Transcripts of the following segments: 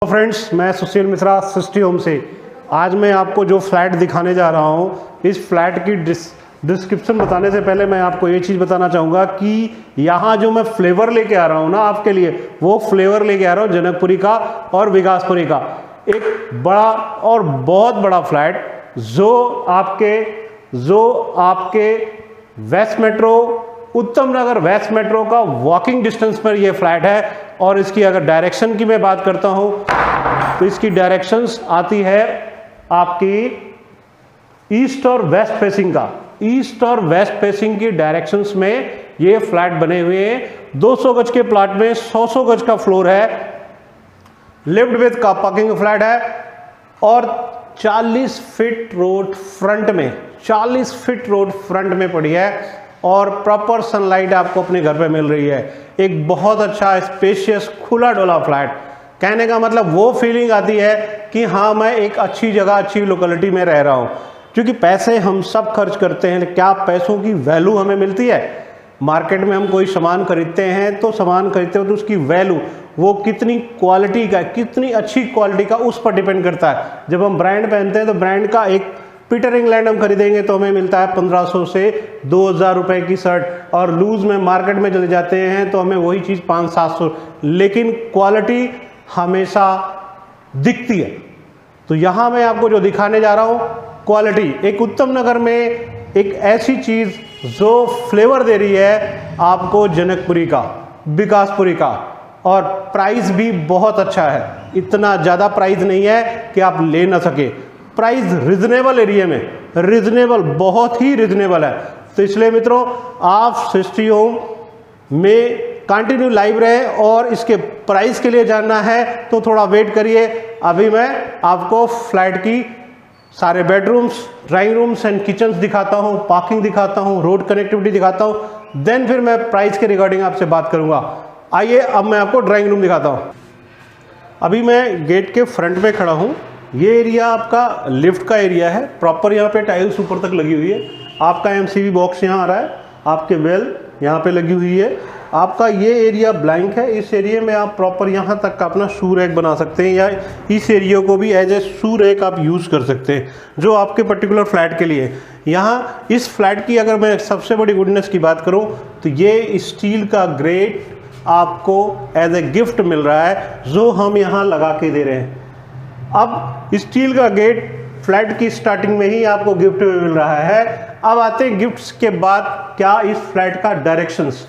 Friends, मैं सुशील मिश्रा सृष्टि home से। आज मैं आपको जो फ्लैट दिखाने जा रहा हूँ, इस फ्लैट की डिस्क्रिप्शन बताने से पहले मैं आपको ये चीज़ बताना चाहूँगा कि यहाँ जो मैं फ्लेवर लेके आ रहा हूँ ना आपके लिए, वो फ्लेवर लेके आ रहा हूँ जनकपुरी का और विकासपुरी का। एक बड़ा और बहुत बड़ा फ्लैट जो आपके वेस्ट मेट्रो, उत्तम नगर वेस्ट मेट्रो का वॉकिंग डिस्टेंस पर ये फ्लैट है। और इसकी अगर डायरेक्शन की मैं बात करता हूँ तो इसकी डायरेक्शंस आती है आपकी ईस्ट और वेस्ट फेसिंग का। ईस्ट और वेस्ट फेसिंग की डायरेक्शंस में ये फ्लैट बने हुए हैं। 200 गज के प्लॉट में 100 गज का फ्लोर है, lift with car parking flat है और 40 फीट रोड फ्रंट में, 40 फीट रोड फ्रंट में पड़ी है और प्रॉपर सनलाइट आपको अपने घर पे मिल रही है। एक बहुत अच्छा स्पेशियस खुला डोला फ्लैट। कहने का मतलब वो फीलिंग आती है कि हाँ, मैं एक अच्छी जगह, अच्छी लोकेलिटी में रह रहा हूँ। क्योंकि पैसे हम सब खर्च करते हैं, क्या पैसों की वैल्यू हमें मिलती है? मार्केट में हम कोई सामान खरीदते हैं तो सामान खरीदते हो तो उसकी वैल्यू, वो कितनी क्वालिटी का, कितनी अच्छी क्वालिटी का, उस पर डिपेंड करता है। जब हम ब्रांड पहनते हैं तो ब्रांड का एक पीटर इंग्लैंड हम खरीदेंगे तो हमें मिलता है 1500 से 2000 रुपए की शर्ट, और लूज में मार्केट में चले जाते हैं तो हमें वही चीज़ 500-700, लेकिन क्वालिटी हमेशा दिखती है। तो यहाँ मैं आपको जो दिखाने जा रहा हूँ, क्वालिटी एक उत्तम नगर में एक ऐसी चीज़ जो फ्लेवर दे रही है आपको जनकपुरी का, विकासपुरी का, और प्राइस भी बहुत अच्छा है। इतना ज़्यादा प्राइस नहीं है कि आप ले ना सके। प्राइस रिजनेबल एरिया में, रिजनेबल, बहुत ही रिजनेबल है। तो इसलिए मित्रों, आप सृष्टि होम में कंटिन्यू लाइव रहे और इसके प्राइस के लिए जानना है तो थोड़ा वेट करिए। अभी मैं आपको फ्लैट की सारे bedrooms, drawing rooms and kitchens दिखाता हूँ, पार्किंग दिखाता हूँ, रोड कनेक्टिविटी दिखाता हूँ, देन फिर मैं प्राइस के रिगार्डिंग आपसे बात करूँगा। आइए अब मैं आपको ड्राइंग रूम दिखाता हूँ। अभी मैं गेट के फ्रंट में खड़ा हूँ। ये एरिया आपका लिफ्ट का एरिया है। प्रॉपर यहाँ पे टाइल्स ऊपर तक लगी हुई है। आपका एमसीबी बॉक्स यहाँ आ रहा है, आपके वेल यहाँ पे लगी हुई है। आपका ये एरिया ब्लैंक है। इस एरिया में आप प्रॉपर यहाँ तक का अपना शू रैक बना सकते हैं, या इस एरिया को भी एज ए शू रैक आप यूज़ कर सकते हैं, जो आपके पर्टिकुलर फ्लैट के लिए। यहाँ इस फ्लैट की अगर मैं सबसे बड़ी गुडनेस की बात करूँ तो ये स्टील का ग्रेट आपको एज ए गिफ्ट मिल रहा है, जो हम यहाँ लगा के दे रहे हैं। अब स्टील का गेट फ्लैट की स्टार्टिंग में ही आपको गिफ्ट में मिल रहा है। अब आते हैं गिफ्ट्स के बाद, क्या इस फ्लैट का डायरेक्शंस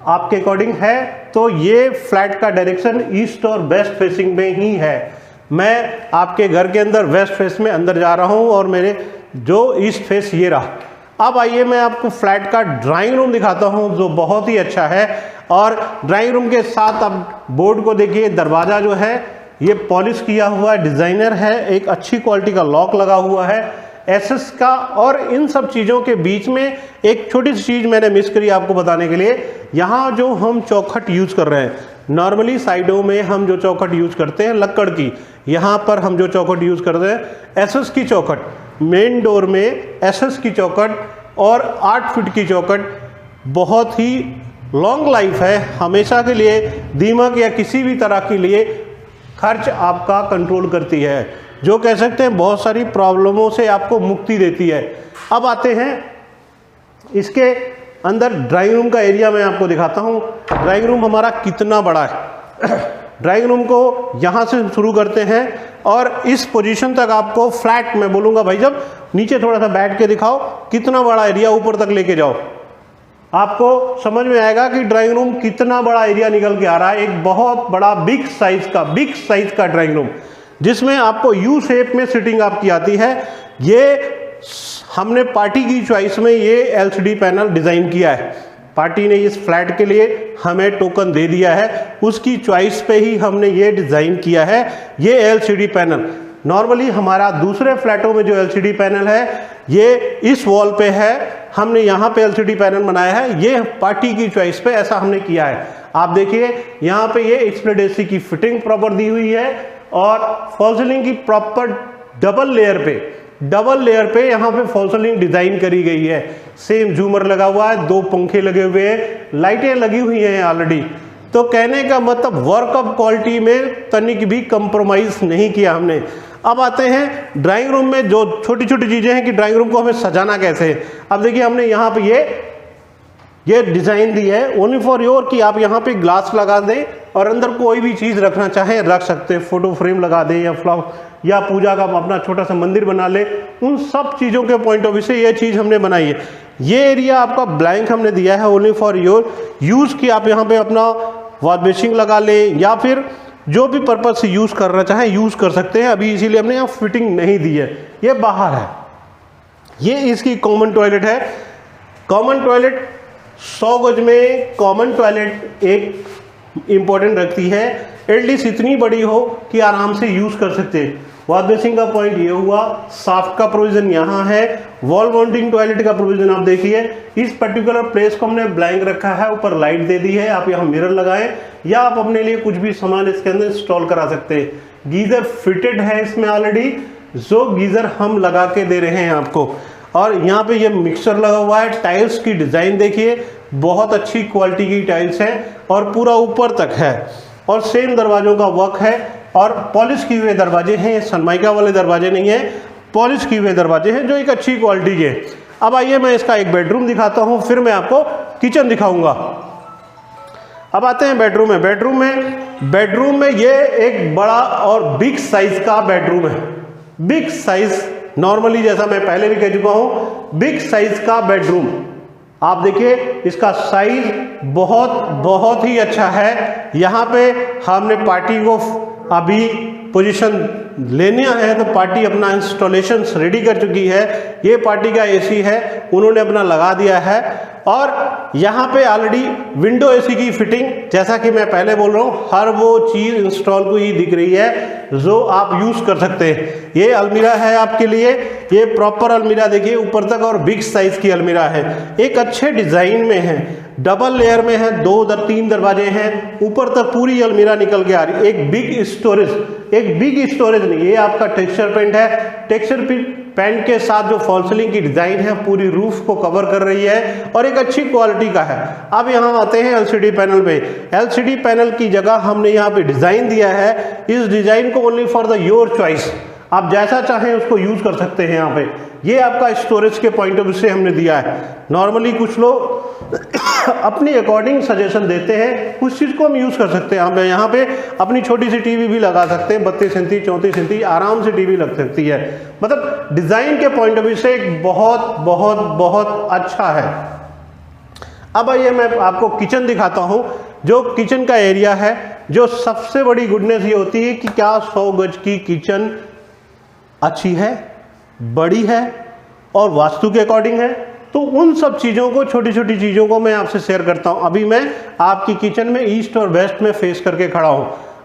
आपके अकॉर्डिंग है? तो ये फ्लैट का डायरेक्शन ईस्ट और वेस्ट फेसिंग में ही है। मैं आपके घर के अंदर वेस्ट फेस में अंदर जा रहा हूँ और मेरे जो ईस्ट फेस ये रहा। अब आइए मैं आपको फ्लैट का ड्राइंग रूम दिखाता हूँ, जो बहुत ही अच्छा है। और ड्राइंग रूम के साथ आप बोर्ड को देखिए, दरवाज़ा जो है ये पॉलिश किया हुआ डिज़ाइनर है, एक अच्छी क्वालिटी का लॉक लगा हुआ है एसएस का। और इन सब चीज़ों के बीच में एक छोटी सी चीज़ मैंने मिस करी आपको बताने के लिए। यहाँ जो हम चौखट यूज़ कर रहे हैं, नॉर्मली साइडों में हम जो चौखट यूज़ करते हैं लक्कड़ की, यहाँ पर हम जो चौखट यूज़ करते हैं एसएस की चौखट। मेन डोर में एसएस की चौखट और 8 फीट की चौखट बहुत ही लॉन्ग लाइफ है, हमेशा के लिए दीमक या किसी भी तरह के लिए खर्च आपका कंट्रोल करती है, जो कह सकते हैं बहुत सारी प्रॉब्लमों से आपको मुक्ति देती है। अब आते हैं इसके अंदर ड्राइंग रूम का एरिया मैं आपको दिखाता हूँ। ड्राइंग रूम हमारा कितना बड़ा है। ड्राइंग रूम को यहाँ से शुरू करते हैं और इस पोजीशन तक आपको फ्लैट, मैं बोलूँगा भाई जब नीचे थोड़ा सा बैठ के दिखाओ कितना बड़ा एरिया, ऊपर तक लेके जाओ, आपको समझ में आएगा कि ड्राइंग रूम कितना बड़ा एरिया निकल के आ रहा है। एक बहुत बड़ा बिग साइज का ड्राइंग रूम, जिसमें आपको यू शेप में सिटिंग आपकी आती है। ये हमने पार्टी की चॉइस में ये एलसीडी पैनल डिज़ाइन किया है। पार्टी ने इस फ्लैट के लिए हमें टोकन दे दिया है, उसकी चॉइस पे ही हमने ये डिज़ाइन किया है ये एलसीडी पैनल। नॉर्मली हमारा दूसरे फ्लैटों में जो एलसीडी पैनल है ये इस वॉल पे है, हमने यहाँ पे एलसीडी पैनल बनाया है, ये पार्टी की चॉइस पे ऐसा हमने किया है। आप देखिए यहाँ पे ये एक्सप्लेड एसी की फिटिंग प्रॉपर दी हुई है और फॉल सीलिंग की प्रॉपर डबल लेयर पे यहाँ पे फॉल सीलिंग डिजाइन करी गई है। सेम झूमर लगा हुआ है, 2 पंखे लगे हुए हैं, लाइटें लगी हुई हैं ऑलरेडी। तो कहने का मतलब वर्क ऑफ क्वालिटी में तनिक भी कंप्रोमाइज नहीं किया हमने। अब आते हैं ड्राइंग रूम में, जो छोटी छोटी चीजें हैं कि ड्राइंग रूम को हमें सजाना कैसे है। अब देखिए हमने यहाँ पे ये डिजाइन दी है ओनली फॉर योर कि आप यहाँ पे ग्लास लगा दें और अंदर कोई भी चीज रखना चाहें रख सकते हैं, फोटो फ्रेम लगा दें या फ्लावर या पूजा का अपना छोटा सा मंदिर बना ले। उन सब चीजों के पॉइंट ऑफ व्यू से ये चीज हमने बनाई है। ये एरिया आपका ब्लैंक हमने दिया है ओनली फॉर योर यूज कि आप यहाँ पे अपना वॉश बेसिंग लगा ले या फिर जो भी पर्पज से यूज करना चाहें यूज कर सकते हैं। अभी इसीलिए हमने यहाँ फिटिंग नहीं दी है, ये बाहर है। ये इसकी कॉमन टॉयलेट है। कॉमन टॉयलेट 100 गज में कॉमन टॉयलेट एक इंपॉर्टेंट रखती है, एटलीस्ट इतनी बड़ी हो कि आराम से यूज कर सकते हैं। वॉश बेसिंग का पॉइंट ये हुआ, साफ्ट का प्रोविजन यहाँ है, वॉल माउंटिंग टॉयलेट का प्रोविजन आप देखिए। इस पर्टिकुलर प्लेस को हमने ब्लैंक रखा है, ऊपर लाइट दे दी है, आप यहाँ मिरर लगाएं या आप अपने लिए कुछ भी सामान इसके अंदर इंस्टॉल करा सकते हैं। गीजर फिटेड है इसमें ऑलरेडी, जो गीजर हम लगा के दे रहे हैं आपको। और यहाँ पे ये मिक्सचर लगा हुआ है। टाइल्स की डिजाइन देखिए, बहुत अच्छी क्वालिटी की टाइल्स है और पूरा ऊपर तक है और सेम दरवाजों का वर्क है और पॉलिश किए हुए दरवाजे हैं। ये सनमाइका वाले दरवाजे नहीं है, पॉलिश किए हुए दरवाजे हैं जो एक अच्छी क्वालिटी के। अब आइए मैं इसका एक बेडरूम दिखाता हूँ, फिर मैं आपको किचन दिखाऊंगा। अब आते हैं बेडरूम में। बेडरूम में ये एक बड़ा और बिग साइज का बेडरूम है। बिग साइज नॉर्मली, जैसा मैं पहले भी कह चुका हूं, बिग साइज का बेडरूम। आप देखिए इसका साइज बहुत ही अच्छा है। यहाँ पे हमने पार्टी को अभी पोजीशन लेने है तो पार्टी अपना इंस्टॉलेशन रेडी कर चुकी है। ये पार्टी का एसी है, उन्होंने अपना लगा दिया है और यहाँ पे ऑलरेडी विंडो एसी की फिटिंग, जैसा कि मैं पहले बोल रहा हूँ, हर वो चीज़ इंस्टॉल को ही दिख रही है जो आप यूज़ कर सकते हैं। ये अलमीरा है आपके लिए, ये प्रॉपर अलमीरा देखिए ऊपर तक और बिग साइज की अलमीरा है, एक अच्छे डिज़ाइन में है, डबल लेयर में है, 2-3 दरवाजे हैं, ऊपर तक पूरी अलमीरा निकल के आ रही है। एक बिग स्टोरेज नहीं, ये आपका टेक्सचर पेंट है। टेक्सचर पेंट के साथ जो फॉल सीलिंग की डिजाइन है पूरी रूफ को कवर कर रही है और एक अच्छी क्वालिटी का है। अब यहाँ आते हैं एलसीडी पैनल पे। एलसीडी पैनल की जगह हमने यहाँ पे डिजाइन दिया है। इस डिजाइन को only for the your choice, आप जैसा चाहें उसको यूज कर सकते हैं। यहाँ पे ये आपका स्टोरेज के पॉइंट ऑफ व्यू से हमने दिया है। नॉर्मली कुछ लोग अपनी अकॉर्डिंग सजेशन देते हैं, उस चीज को हम यूज कर सकते हैं। हम यहाँ पे अपनी छोटी सी टीवी भी लगा सकते हैं, 32 इंची 34 इंची आराम से टीवी लग सकती है। मतलब डिजाइन के पॉइंट ऑफ व्यू से एक बहुत अच्छा है। अब आइए मैं आपको किचन दिखाता हूँ। जो किचन का एरिया है, जो सबसे बड़ी गुडनेस ये होती है कि क्या 100 गज की किचन अच्छी है, बड़ी है और वास्तु के अकॉर्डिंग है। तो उन सब चीज़ों को, छोटी छोटी चीज़ों को मैं आपसे शेयर करता हूं। अभी मैं आपकी किचन में ईस्ट और वेस्ट में फेस करके खड़ा हूं।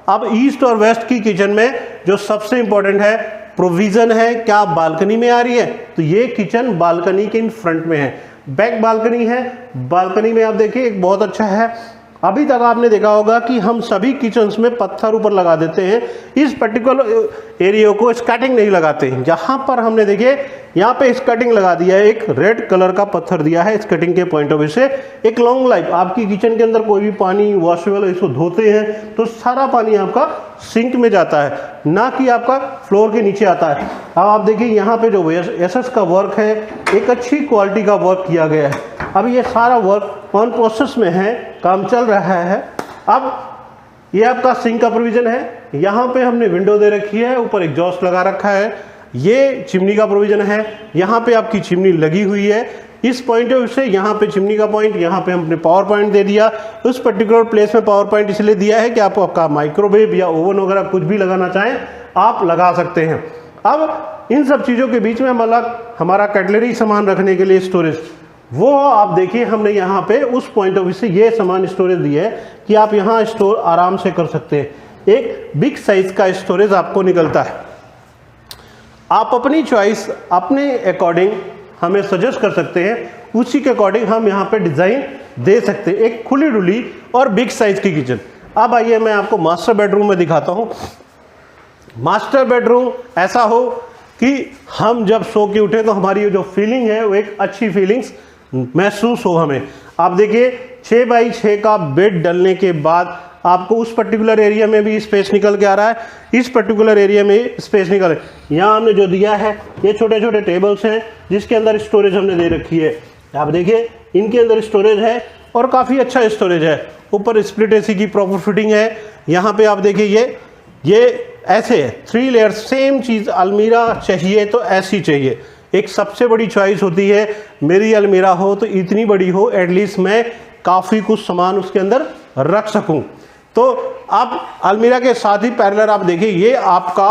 अब ईस्ट और वेस्ट की किचन में जो सबसे इंपॉर्टेंट है प्रोविजन है, क्या बालकनी में आ रही है, तो ये किचन बालकनी के इन फ्रंट में है। बैक बालकनी है, बालकनी में आप देखिए एक बहुत अच्छा है। अभी तक आपने देखा होगा कि हम सभी किचन्स में पत्थर ऊपर लगा देते हैं, इस पर्टिकुलर एरिया को स्कैटिंग नहीं लगाते हैं। जहाँ पर हमने देखिए यहाँ पे स्कैटिंग लगा दिया है, एक रेड कलर का पत्थर दिया है स्कैटिंग के पॉइंट ऑफ व्यू से। एक लॉन्ग लाइफ, आपकी किचन के अंदर कोई भी पानी वॉशेबल इसको धोते हैं तो सारा पानी आपका सिंक में जाता है, ना कि आपका फ्लोर के नीचे आता है। अब आप देखिए यहाँ पे जो एसएस का वर्क है, एक अच्छी क्वालिटी का वर्क किया गया है। अब ये सारा वर्क ऑन प्रोसेस में है, काम चल रहा है। अब ये आपका सिंक का प्रोविजन है, यहाँ पे हमने विंडो दे रखी है, ऊपर एग्जॉस्ट लगा रखा है। ये चिमनी का प्रोविजन है, यहाँ पे आपकी चिमनी लगी हुई है। इस पॉइंट ऑफ व्यू से यहाँ पे चिमनी का पॉइंट, यहाँ पे हमने पावर पॉइंट दे दिया। उस पर्टिकुलर प्लेस में पावर पॉइंट इसलिए दिया है कि आपका माइक्रोवेव या ओवन वगैरह कुछ भी लगाना चाहें आप लगा सकते हैं। अब इन सब चीज़ों के बीच में हमारा कटलरी सामान रखने के लिए स्टोरेज, वो आप देखिए हमने यहाँ पे उस पॉइंट ऑफ व्यू से ये सामान स्टोरेज दिया है कि आप यहाँ स्टोर आराम से कर सकते हैं। एक बिग साइज का स्टोरेज आपको निकलता है। आप अपनी चॉइस, अपने अकॉर्डिंग हमें सजेस्ट कर सकते हैं, उसी के अकॉर्डिंग हम यहाँ पे डिज़ाइन दे सकते हैं। एक खुली डुली और बिग साइज की किचन। अब आइए मैं आपको मास्टर बेडरूम में दिखाता हूँ। मास्टर बेडरूम ऐसा हो कि हम जब सो के उठे तो हमारी जो फीलिंग है वो एक अच्छी फीलिंग्स महसूस हो हमें। आप देखिए 6 बाई 6 का बेड डलने के बाद आपको उस पर्टिकुलर एरिया में भी स्पेस निकल के आ रहा है, इस पर्टिकुलर एरिया में स्पेस निकल है। यहाँ हमने जो दिया है ये छोटे छोटे टेबल्स हैं जिसके अंदर स्टोरेज हमने दे रखी है। आप देखिए इनके अंदर स्टोरेज है और काफ़ी अच्छा स्टोरेज है। ऊपर स्प्लिट एसी की प्रॉपर फिटिंग है। यहाँ पे आप देखिए ये ऐसे है 3 लेयर सेम चीज़। अलमीरा चाहिए तो ऐसी चाहिए। एक सबसे बड़ी चॉइस होती है मेरी अलमीरा हो तो इतनी बड़ी हो, एटलीस्ट मैं काफ़ी कुछ सामान उसके अंदर रख सकूं। तो आप अलमीरा के साथ ही पैरेलल आप देखिए ये आपका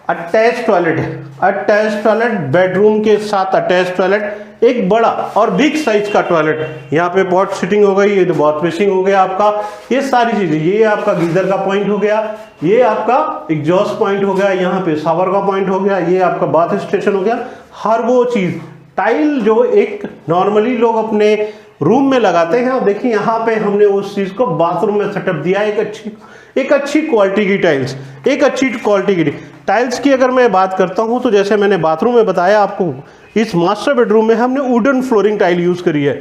अटैच टॉयलेट है। अटैच टॉयलेट, बेडरूम के साथ अटैच टॉयलेट, एक बड़ा और बिग साइज का टॉयलेट। यहाँ पे पॉट सिटिंग हो गई, ये तो वॉश बेसिन हो गया आपका, ये सारी चीजें। ये आपका गीजर का पॉइंट हो गया, ये आपका एग्जॉस्ट पॉइंट हो गया, यहाँ पे शावर का पॉइंट हो गया, ये आपका बाथ स्टेशन हो गया। हर वो चीज टाइल जो एक नॉर्मली लोग अपने रूम में लगाते हैं, और देखिए यहाँ पे हमने उस चीज को बाथरूम में सेटअप दिया। एक अच्छी क्वालिटी की टाइल्स, एक अच्छी क्वालिटी की टाइल्स की अगर मैं बात करता हूँ तो जैसे मैंने बाथरूम में बताया आपको, इस मास्टर बेडरूम में हमने वुडन फ्लोरिंग टाइल यूज करी है।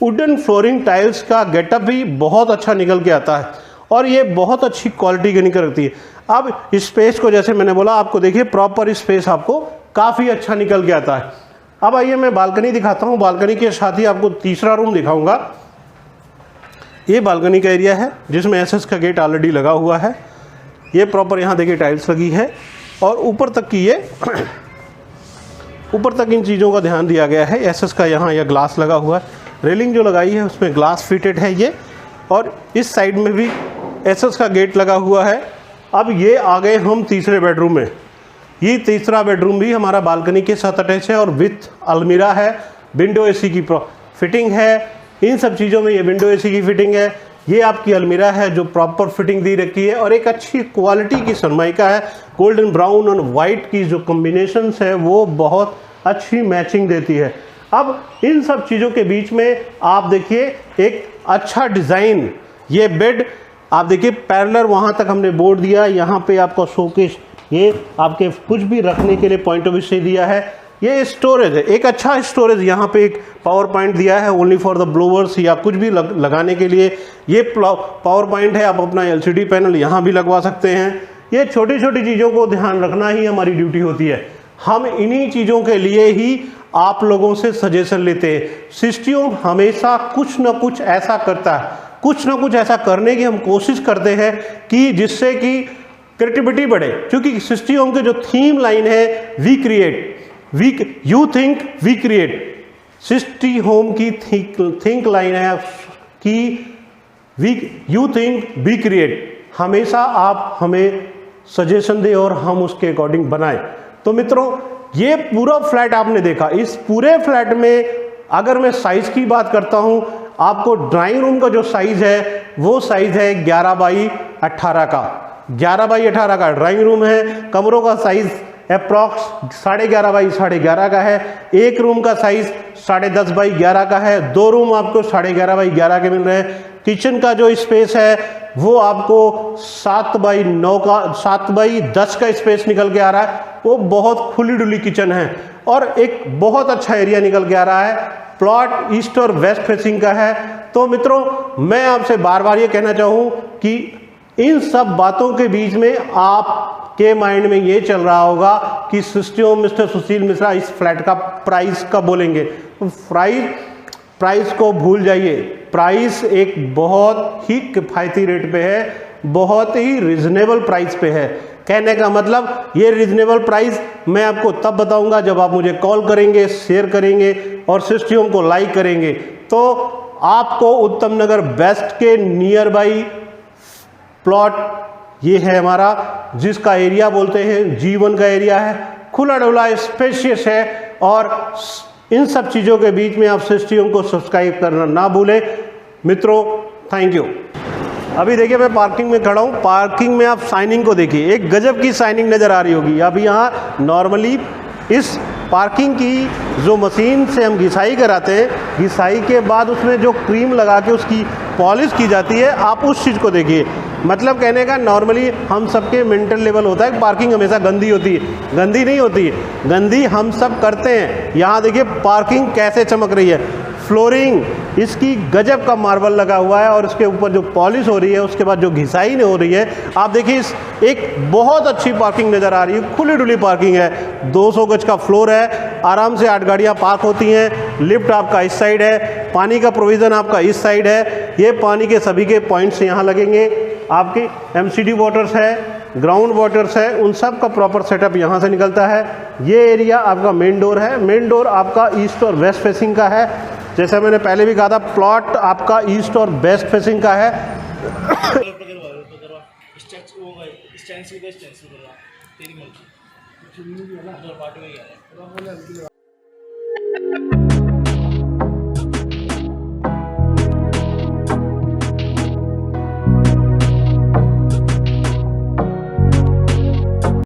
वुडन फ्लोरिंग टाइल्स का गेटअप भी बहुत अच्छा निकल के आता है और ये बहुत अच्छी क्वालिटी की निकल रही है। अब स्पेस को जैसे मैंने बोला आपको देखिए प्रॉपर स्पेस आपको काफी अच्छा निकल के आता है। अब आइए मैं बालकनी दिखाता हूँ। बालकनी के साथ ही आपको तीसरा रूम दिखाऊंगा। ये बालकनी का एरिया है जिसमें एसएस का गेट ऑलरेडी लगा हुआ है। ये प्रॉपर यहाँ देखिए टाइल्स लगी है और ऊपर तक की ये ऊपर तक इन चीज़ों का ध्यान दिया गया है। एसएस का यहाँ यह ग्लास लगा हुआ है, रेलिंग जो लगाई है उसमें ग्लास फिटेड है ये, और इस साइड में भी एसएस का गेट लगा हुआ है। अब ये आ गए हम तीसरे बेडरूम में। ये तीसरा बेडरूम भी हमारा बालकनी के साथ अटैच है और विथ अलमीरा है, विंडो एसी की फिटिंग है। इन सब चीज़ों में ये विंडो एसी की फिटिंग है, ये आपकी अलमीरा है जो प्रॉपर फिटिंग दी रखी है, और एक अच्छी क्वालिटी की सनमाइका है। गोल्डन ब्राउन और वाइट की जो कॉम्बिनेशन है वो बहुत अच्छी मैचिंग देती है। अब इन सब चीज़ों के बीच में आप देखिए एक अच्छा डिज़ाइन, ये बेड आप देखिए पैरेलल वहाँ तक हमने बोर्ड दिया। यहाँ पे आपका शोकेस, ये आपके कुछ भी रखने के लिए पॉइंट ऑफ व्यू से दिया है। ये स्टोरेज है, एक अच्छा स्टोरेज। यहाँ पे एक पावर पॉइंट दिया है ओनली फॉर द ब्लोवर्स या कुछ भी लगाने के लिए। ये पावर पॉइंट है, आप अपना एलसीडी पैनल यहाँ भी लगवा सकते हैं। ये छोटी छोटी चीज़ों को ध्यान रखना ही हमारी ड्यूटी होती है। हम इन्हीं चीज़ों के लिए ही आप लोगों से सजेशन लेते हैं। सिस्टियोम हमेशा कुछ ना कुछ ऐसा करता है, कुछ ना कुछ ऐसा करने की हम कोशिश करते हैं कि जिससे कि क्रिएटिविटी बढ़े। क्योंकि सिस्टियोम के जो थीम लाइन है we create, you think we create, सिस्टी होम की थिंक लाइन है कि यू थिंक वी क्रिएट। हमेशा आप हमें सजेशन दें और हम उसके अकॉर्डिंग बनाएं। तो मित्रों ये पूरा फ्लैट आपने देखा। इस पूरे फ्लैट में अगर मैं साइज की बात करता हूं, आपको ड्राइंग रूम का जो साइज है वो साइज है 11 बाई 18 का। 11 बाई 18 का ड्राइंग रूम है। कमरों का साइज अप्रॉक्स 11.5 बाई 11.5 का है। एक रूम का साइज 10.5 बाई 11 का है। 2 रूम आपको 11.5 बाई 11 के मिल रहे हैं। किचन का जो स्पेस है वो आपको 7 बाई 9 का 7 बाई 10 का स्पेस निकल के आ रहा है। वो बहुत खुली डुली किचन है और एक बहुत अच्छा एरिया निकल के आ रहा है। प्लॉट ईस्ट और वेस्ट फेसिंग का है। तो मित्रों मैं आपसे बार बार ये कहना चाहूँ कि इन सब बातों के बीच में आपके माइंड में ये चल रहा होगा कि सिस्टियोम मिस्टर सुशील मिश्रा इस फ्लैट का प्राइस कब बोलेंगे। प्राइस को भूल जाइए। प्राइस एक बहुत ही किफ़ायती रेट पे है, बहुत ही रिजनेबल प्राइस पे है। कहने का मतलब ये रिजनेबल प्राइस मैं आपको तब बताऊंगा जब आप मुझे कॉल करेंगे, शेयर करेंगे और सिस्टियोम को लाइक करेंगे। तो आपको उत्तम नगर बेस्ट के नियर बाई प्लॉट ये है हमारा, जिसका एरिया बोलते हैं G1 का एरिया है। खुला डुला स्पेशियस है और इन सब चीज़ों के बीच में आप सिस्टियोम को सब्सक्राइब करना ना भूलें। मित्रों थैंक यू। अभी देखिए मैं पार्किंग में खड़ा हूँ। पार्किंग में आप साइनिंग को देखिए, एक गजब की साइनिंग नज़र आ रही होगी। अब यहाँ नॉर्मली इस पार्किंग की जो मशीन से हम घिसाई कराते हैं, घिसाई के बाद उसमें जो क्रीम लगा के उसकी पॉलिश की जाती है, आप उस चीज़ को देखिए। मतलब कहने का नॉर्मली हम सबके मेंटल लेवल होता है पार्किंग हमेशा गंदी होती है। गंदी नहीं होती है, गंदी हम सब करते हैं। यहाँ देखिए पार्किंग कैसे चमक रही है। फ्लोरिंग इसकी गजब का मार्बल लगा हुआ है और इसके ऊपर जो पॉलिश हो रही है, उसके बाद जो घिसाई हो रही है, आप देखिए एक बहुत अच्छी पार्किंग नज़र आ रही है, खुली डुली पार्किंग है। 200 गज का फ्लोर है, आराम से 8 गाड़ियाँ पार्क होती हैं। लिफ्ट आपका इस साइड है, पानी का प्रोविज़न आपका इस साइड है। ये पानी के सभी के पॉइंट्स यहाँ लगेंगे। आपकी MCD वाटर्स है, ग्राउंड वाटर्स है, उन सब का प्रॉपर सेटअप यहाँ से निकलता है। ये एरिया आपका मेन डोर है। मेन डोर आपका ईस्ट और वेस्ट फेसिंग का है। जैसा मैंने पहले भी कहा था, प्लॉट आपका ईस्ट और वेस्ट फेसिंग का है।